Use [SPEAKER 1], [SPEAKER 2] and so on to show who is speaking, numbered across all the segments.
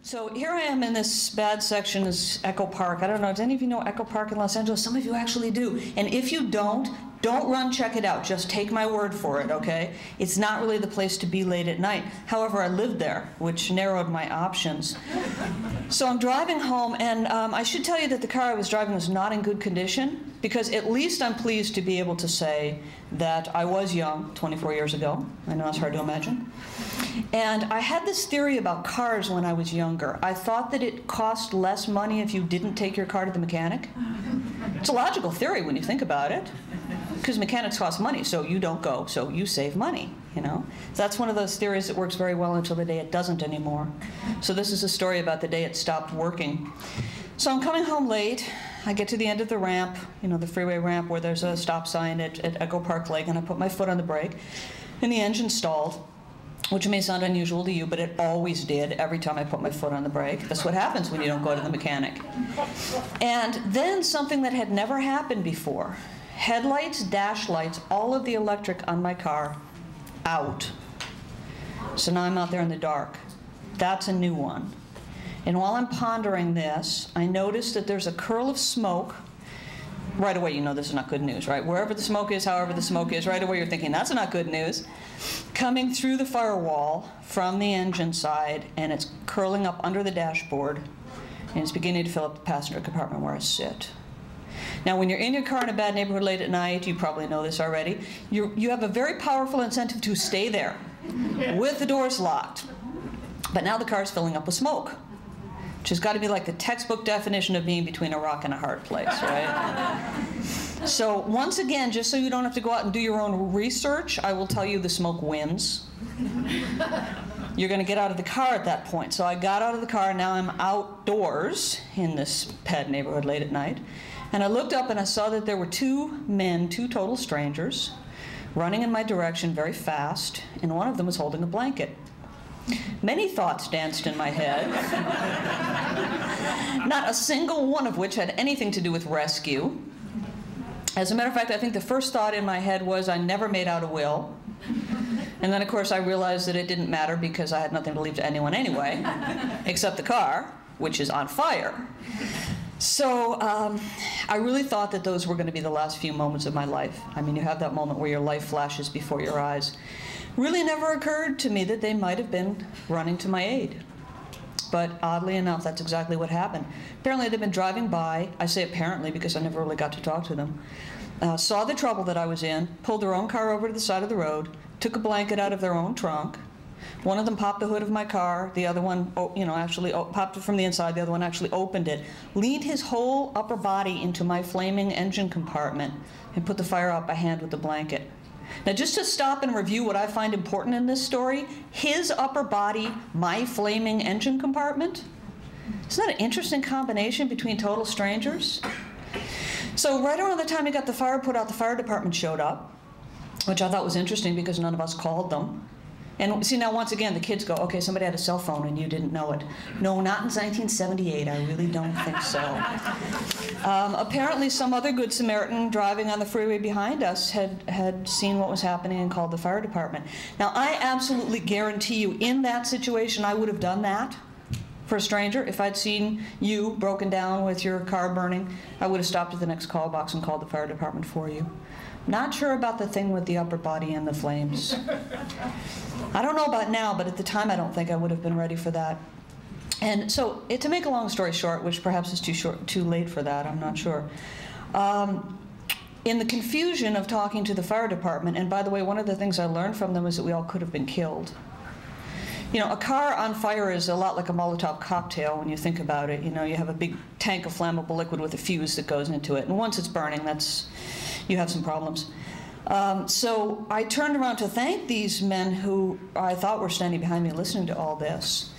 [SPEAKER 1] So here I am in this bad section, is Echo Park. I don't know, does any of you know Echo Park in Los Angeles? Some of you actually do. And if you don't run check it out. Just take my word for it, okay? It's not really the place to be late at night. However, I lived there, which narrowed my options. So I'm driving home, and I should tell you that the car I was driving was not in good condition, because at least I'm pleased to be able to say that I was young 24 years ago. I know it's hard to imagine. And I had this theory about cars when I was younger. I thought that it cost less money if you didn't take your car to the mechanic. It's a logical theory when you think about it, because mechanics cost money, so you don't go, so you save money, you know? So that's one of those theories that works very well until the day it doesn't anymore. So this is a story about the day it stopped working. So I'm coming home late. I get to the end of the ramp, you know, the freeway ramp where there's a stop sign at Echo Park Lake, and I put my foot on the brake, and the engine stalled, which may sound unusual to you, but it always did every time I put my foot on the brake. That's what happens when you don't go to the mechanic. And then something that had never happened before. Headlights, dash lights, all of the electric on my car out. So now I'm out there in the dark. That's a new one. And while I'm pondering this, I notice that there's a curl of smoke. Right away, you know this is not good news, right? Wherever the smoke is, however the smoke is, right away you're thinking, that's not good news. Coming through the firewall from the engine side, and it's curling up under the dashboard, and it's beginning to fill up the passenger compartment where I sit. Now, when you're in your car in a bad neighborhood late at night, you probably know this already, you have a very powerful incentive to stay there with the doors locked. But now the car's filling up with smoke, which has got to be like the textbook definition of being between a rock and a hard place, right? So once again, just so you don't have to go out and do your own research, I will tell you the smoke wins. You're going to get out of the car at that point. So I got out of the car, and now I'm outdoors in this bad neighborhood late at night. And I looked up and I saw that there were two men, two total strangers, running in my direction very fast, and one of them was holding a blanket. Many thoughts danced in my head, not a single one of which had anything to do with rescue. As a matter of fact, I think the first thought in my head was, I never made out a will. And then, of course, I realized that it didn't matter because I had nothing to leave to anyone anyway, except the car, which is on fire. So I really thought that those were going to be the last few moments of my life. I mean, you have that moment where your life flashes before your eyes. Really never occurred to me that they might have been running to my aid. But oddly enough, that's exactly what happened. Apparently, they'd been driving by. I say apparently because I never really got to talk to them. Saw the trouble that I was in, pulled their own car over to the side of the road, took a blanket out of their own trunk. One of them popped the hood of my car. The other one, actually popped it from the inside. The other one actually opened it, leaned his whole upper body into my flaming engine compartment, and put the fire out by hand with the blanket. Now, just to stop and review what I find important in this story, his upper body, my flaming engine compartment. Isn't that an interesting combination between total strangers? So right around the time he got the fire put out, the fire department showed up, which I thought was interesting because none of us called them. And see, now once again, the kids go, okay, somebody had a cell phone and you didn't know it. No, not in 1978. I really don't think so. Apparently, some other Good Samaritan driving on the freeway behind us had seen what was happening and called the fire department. Now, I absolutely guarantee you, in that situation, I would have done that for a stranger. If I'd seen you broken down with your car burning, I would have stopped at the next call box and called the fire department for you. Not sure about the thing with the upper body and the flames. I don't know about now, but at the time I don't think I would have been ready for that. And so, to make a long story short, which perhaps is too late for that, I'm not sure. In the confusion of talking to the fire department, and by the way, one of the things I learned from them is that we all could have been killed. You know, a car on fire is a lot like a Molotov cocktail when you think about it. You know, you have a big tank of flammable liquid with a fuse that goes into it, and once it's burning, you have some problems. So I turned around to thank these men who I thought were standing behind me listening to all this,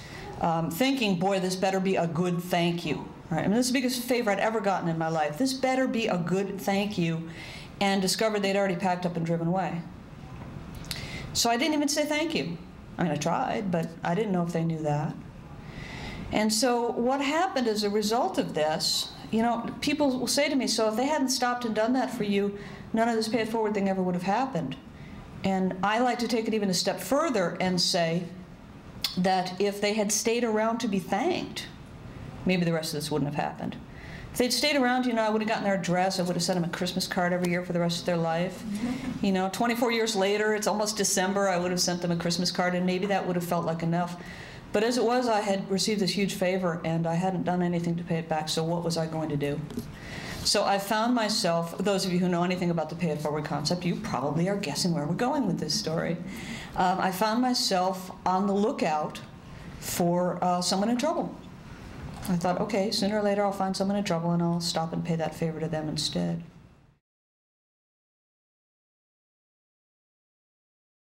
[SPEAKER 1] thinking, boy, this better be a good thank you. Right? I mean, this is the biggest favor I'd ever gotten in my life. This better be a good thank you, and discovered they'd already packed up and driven away. So I didn't even say thank you. I mean, I tried, but I didn't know if they knew that. And so what happened as a result of this, you know, people will say to me, so if they hadn't stopped and done that for you, none of this pay it forward thing ever would have happened. And I like to take it even a step further and say, that if they had stayed around to be thanked, maybe the rest of this wouldn't have happened. If they'd stayed around, I would have gotten their address. I would have sent them a Christmas card every year for the rest of their life. 24 years later, it's almost December, I would have sent them a Christmas card, and maybe that would have felt like enough. But as it was, I had received this huge favor, and I hadn't done anything to pay it back, so what was I going to do? So I found myself, those of you who know anything about the pay it forward concept, you probably are guessing where we're going with this story. I found myself on the lookout for someone in trouble. I thought, okay, sooner or later I'll find someone in trouble and I'll stop and pay that favor to them instead.